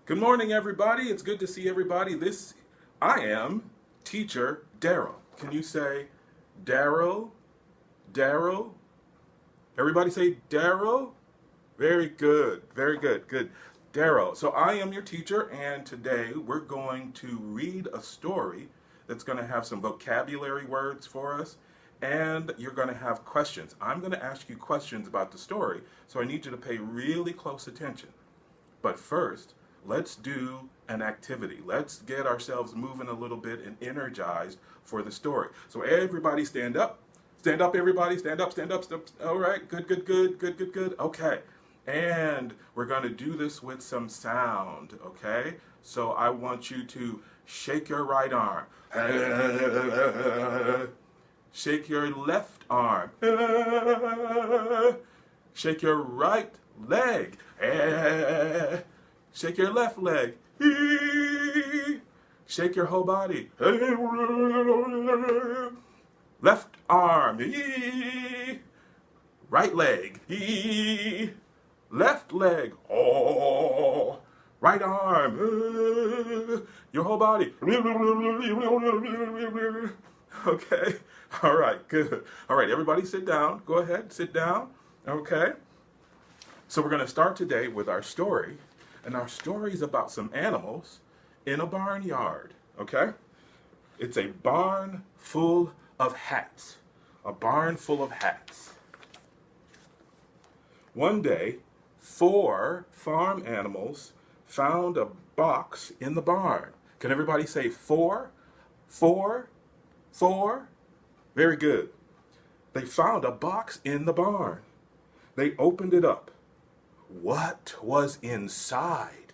Good morning, everybody. It's good to see everybody. I am teacher Daryl. Can you say Daryl? Daryl? Everybody say Daryl? Very good. Very good. Good. Daryl. So I am your teacher, and today we're going to read a story that's going to have some vocabulary words for us, and you're going to have questions. I'm going to ask you questions about the story, so I need you to pay really close attention. But first, let's do an activity. Let's get ourselves moving a little bit and energized for the story. So everybody stand up. Stand up, everybody. Stand up, stand up, stand up. All right, good, good, good, good, good, good. Okay. And we're going to do this with some sound, okay? So I want you to shake your right arm. Shake your left arm. Shake your right leg. Shake your left leg. Shake your whole body. Left arm. Right leg. Left leg. Oh. Right arm. Your whole body. Okay. All right. Good. All right. Everybody sit down. Go ahead. Sit down. Okay. So we're going to start today with our story. And our story is about some animals in a barnyard, okay? It's a barn full of hats. A barn full of hats. One day, 4 farm animals found a box in the barn. Can everybody say 4? 4? 4? Very good. They found a box in the barn. They opened it up. What was inside?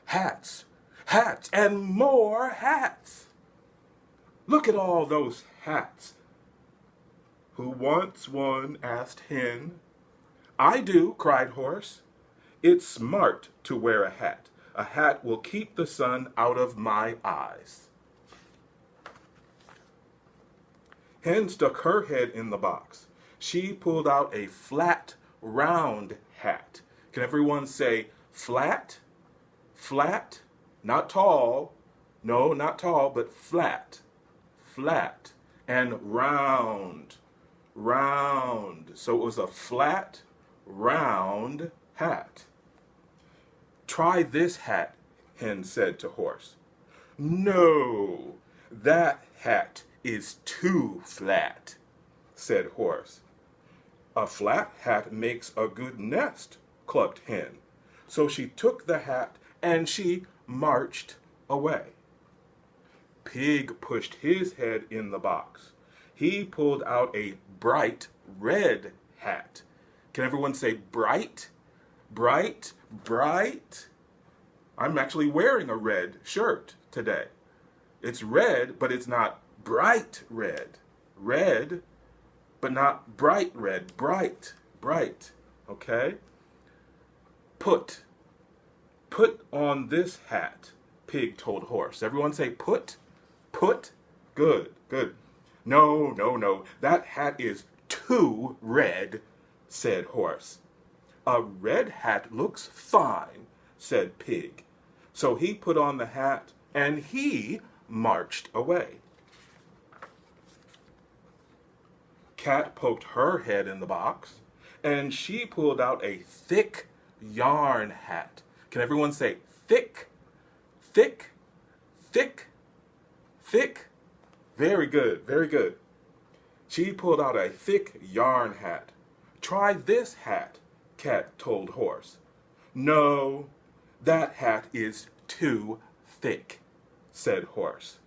Hats, hats, and more hats. Look at all those hats. Who wants one? Asked Hen. I do, cried Horse. It's smart to wear a hat. A hat will keep the sun out of my eyes. Hen stuck her head in the box. She pulled out a flat, round hat. Can everyone say flat? Flat? Not tall. No, not tall, but flat. Flat. And round. Round. So it was a flat, round hat. Try this hat, Hen said to Horse. No, that hat is too flat, said Horse. A flat hat makes a good nest, clucked Hen. So she took the hat and she marched away. Pig pushed his head in the box. He pulled out a bright red hat. Can everyone say bright? Bright, bright. I'm actually wearing a red shirt today. It's red, but it's not bright red. Red, but not bright red. Bright, bright. Okay? Put on this hat, Pig told Horse. Everyone say put, put. Good, good. No, no, no, that hat is too red, said Horse. A red hat looks fine, said Pig. So he put on the hat and he marched away. Cat poked her head in the box and she pulled out a thick yarn hat. Can everyone say thick, thick, thick, thick? Very good, very good. She pulled out a thick yarn hat. Try this hat, Cat told Horse. No, that hat is too thick, said Horse.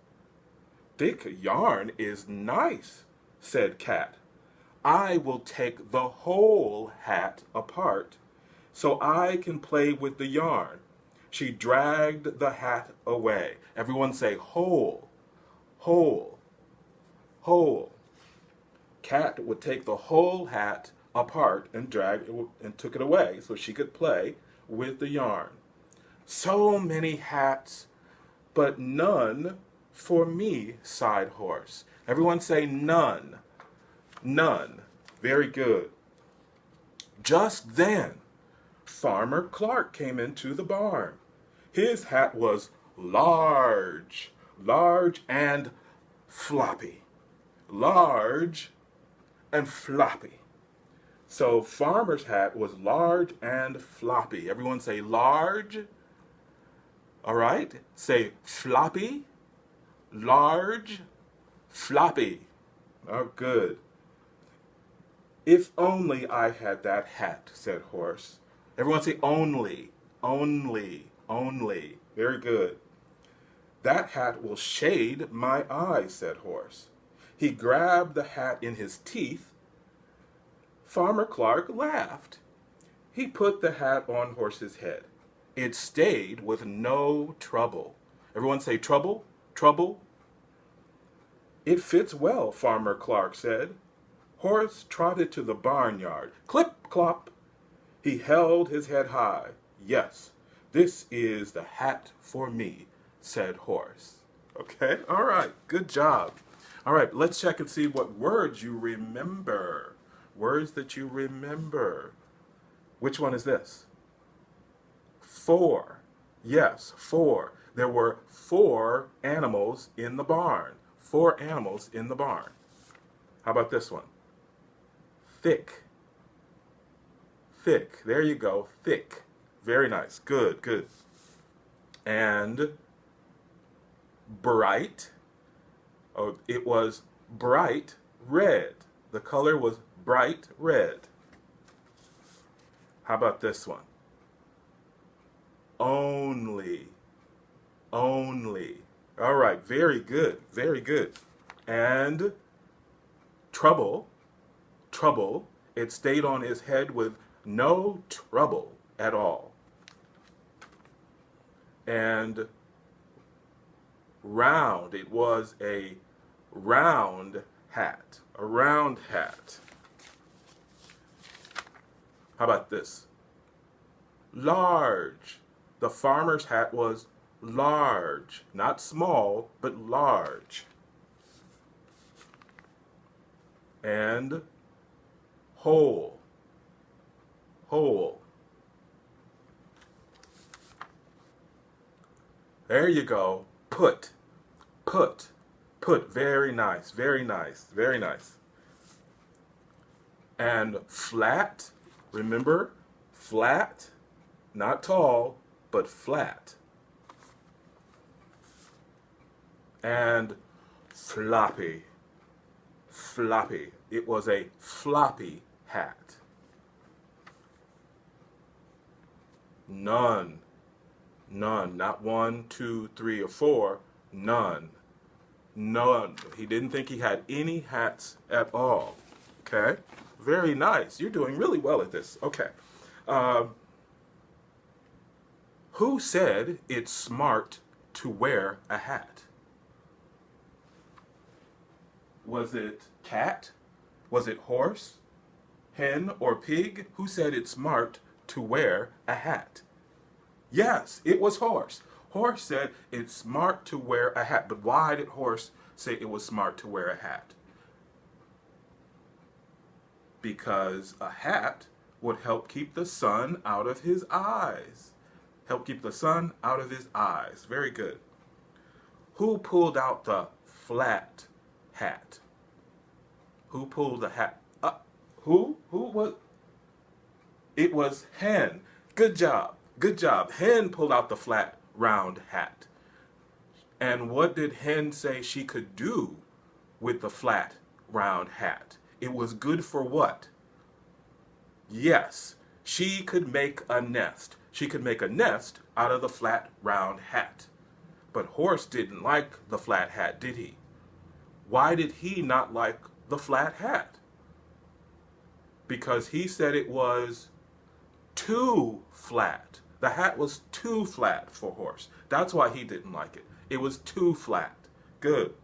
Thick yarn is nice, said Cat. I will take the whole hat apart so I can play with the yarn. She dragged the hat away. Everyone say whole, whole, whole. Cat would take the whole hat apart and took it away so she could play with the yarn. So many hats, but none for me, sighed Horse. Everyone say none, none. Very good. Just then, Farmer Clark came into the barn. His hat was large, large and floppy. Large and floppy. So farmer's hat was large and floppy. Everyone say large. All right. Say floppy, large, floppy. Oh, good. If only I had that hat, said Horse. Everyone say only, only, only. Very good. That hat will shade my eyes, said Horse. He grabbed the hat in his teeth. Farmer Clark laughed. He put the hat on Horse's head. It stayed with no trouble. Everyone say trouble, trouble. It fits well, Farmer Clark said. Horse trotted to the barnyard. Clip, clop. He held his head high. Yes, this is the hat for me, said Horse. Okay, all right, good job. All right, let's check and see what words you remember. Words that you remember. Which one is this? 4. Yes, 4. There were 4 animals in the barn. 4 animals in the barn. How about this one? Thick. Thick. There you go. Thick. Very nice. Good, good. And bright. Oh, it was bright red. The color was bright red. How about this one? Only. Only. All right. Very good. Very good. And trouble. Trouble. It stayed on his head with no trouble at all. And round. It was a round hat. A round hat. How about this? Large. The farmer's hat was large. Not small, but large. And whole. Whole. There you go. Put. Put. Put. Very nice. Very nice. Very nice. And flat. Remember? Flat. Not tall, but flat. And floppy. Floppy. It was a floppy hat. None. None. Not 1, 2, 3, or 4. None. None. He didn't think he had any hats at all. Okay? Very nice. You're doing really well at this. Okay. Who said it's smart to wear a hat? Was it cat? Was it horse? Hen or pig? Who said it's smart to wear a hat? Yes, it was Horse. Horse said it's smart to wear a hat. But why did Horse say it was smart to wear a hat? Because a hat would help keep the sun out of his eyes. Help keep the sun out of his eyes. Very good. Who pulled out the flat hat? Who pulled the hat up? Who was? It was Hen. Good job. Good job. Hen pulled out the flat, round hat. And what did Hen say she could do with the flat, round hat? It was good for what? Yes, she could make a nest. She could make a nest out of the flat, round hat. But Horse didn't like the flat hat, did he? Why did he not like the flat hat? Because he said it was too flat. The hat was too flat for Horse. That's why he didn't like it. It was too flat. Good.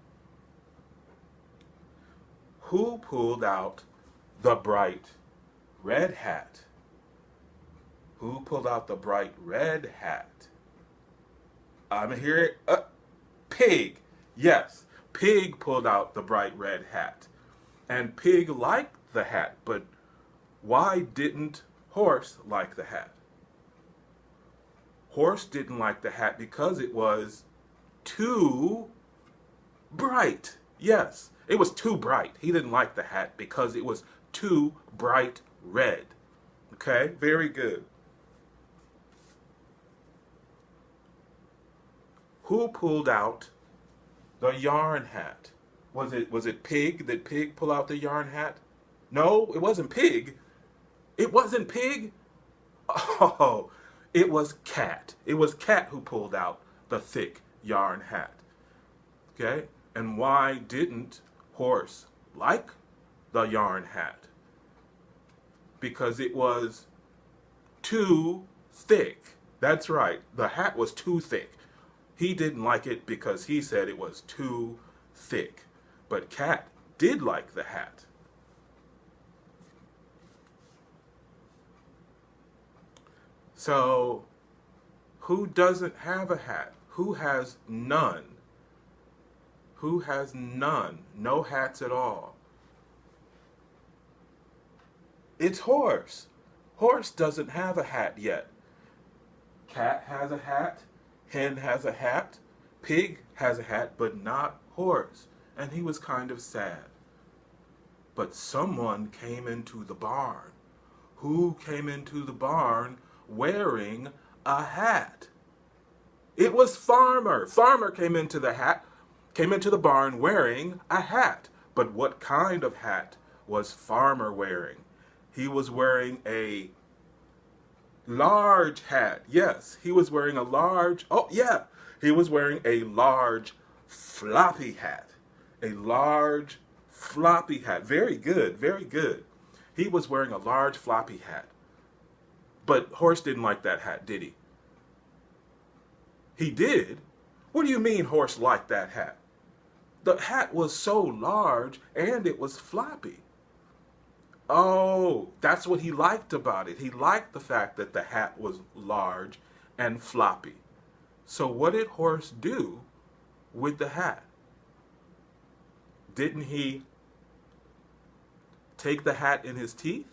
Who pulled out the bright red hat? Who pulled out the bright red hat? I'm here. Pig. Yes, Pig pulled out the bright red hat. And Pig liked the hat, but why didn't Horse like the hat? Horse didn't like the hat because it was too bright. Yes, it was too bright. He didn't like the hat because it was too bright red. Okay, very good. Who pulled out the yarn hat? Was it Pig? Did Pig pull out the yarn hat? No, it wasn't Pig. It wasn't Pig. Oh, it was Cat. It was Cat who pulled out the thick yarn hat. Okay? And why didn't Horse like the yarn hat? Because it was too thick. That's right. The hat was too thick. He didn't like it because he said it was too thick. But Cat did like the hat. So, who doesn't have a hat? Who has none? Who has none? No hats at all. It's Horse. Horse doesn't have a hat yet. Cat has a hat. Hen has a hat. Pig has a hat, but not Horse. And he was kind of sad. But someone came into the barn. Who came into the barn wearing a hat? It was Farmer. Farmer came into the barn wearing a hat. But what kind of hat was Farmer wearing? He was wearing a large hat. Yes, he was wearing a large, he was wearing a large floppy hat. A large floppy hat. Very good, very good. He was wearing a large floppy hat. But Horse didn't like that hat, did he? He did? What do you mean Horse liked that hat? The hat was so large and it was floppy. Oh, that's what he liked about it. He liked the fact that the hat was large and floppy. So what did Horse do with the hat? Didn't he take the hat in his teeth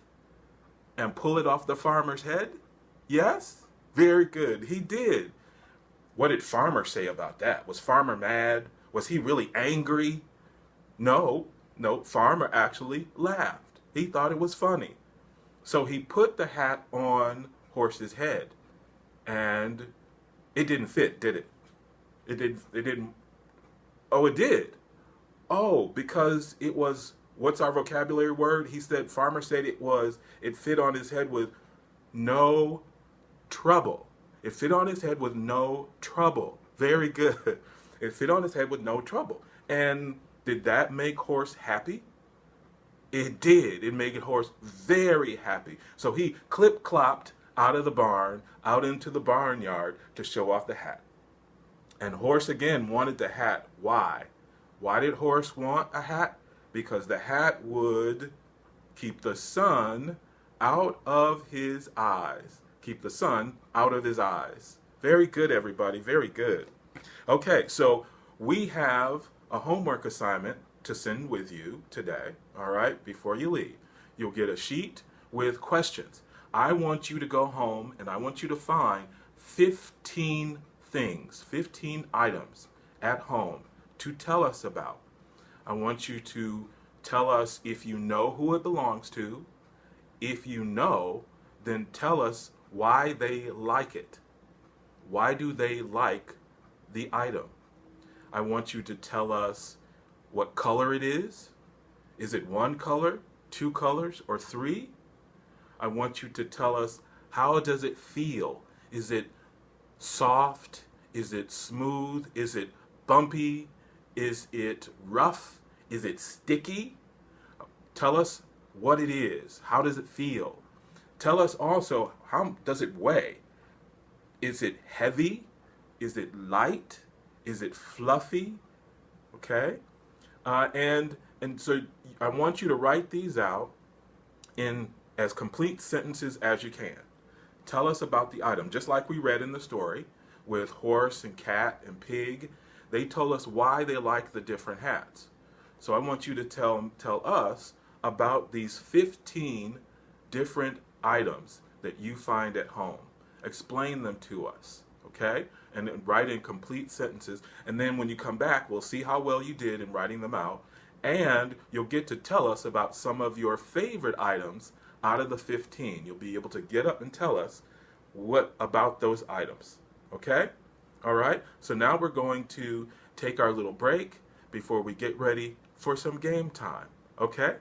and pull it off the farmer's head? Yes? Very good. He did. What did Farmer say about that? Was Farmer mad? Was he really angry? No, Farmer actually laughed. He thought it was funny. So he put the hat on Horse's head and it didn't fit, did it? It didn't. Oh, it did. Oh, because it was, what's our vocabulary word? Farmer said it fit on his head with no trouble. It fit on his head with no trouble. Very good. It fit on his head with no trouble. And did that make Horse happy? It did. It made Horse very happy. So he clip-clopped out of the barn, out into the barnyard to show off the hat. And Horse again wanted the hat. Why? Why did Horse want a hat? Because the hat would keep the sun out of his eyes. Keep the sun out of his eyes. Very good, everybody. Very good. Okay, so we have a homework assignment to send with you today, all right, before you leave. You'll get a sheet with questions. I want you to go home and I want you to find 15 things, 15 items at home to tell us about. I want you to tell us if you know who it belongs to. If you know, then tell us why they like it. Why do they like the item? I want you to tell us what color it is. Is it one color, two colors, or three? I want you to tell us, how does it feel? Is it soft? Is it smooth? Is it bumpy? Is it rough? Is it sticky? Tell us what it is. How does it feel? Tell us also, how does it weigh? Is it heavy? Is it light? Is it fluffy? Okay? And so I want you to write these out in as complete sentences as you can. Tell us about the item. Just like we read in the story with Horse and Cat and Pig, they told us why they like the different hats. So I want you to tell us about these 15 different items that you find at home. Explain them to us. okay? And then write in complete sentences. And then when you come back, we'll see how well you did in writing them out. And you'll get to tell us about some of your favorite items out of the 15. You'll be able to get up and tell us what about those items, okay? All right, so now we're going to take our little break before we get ready for some game time, okay?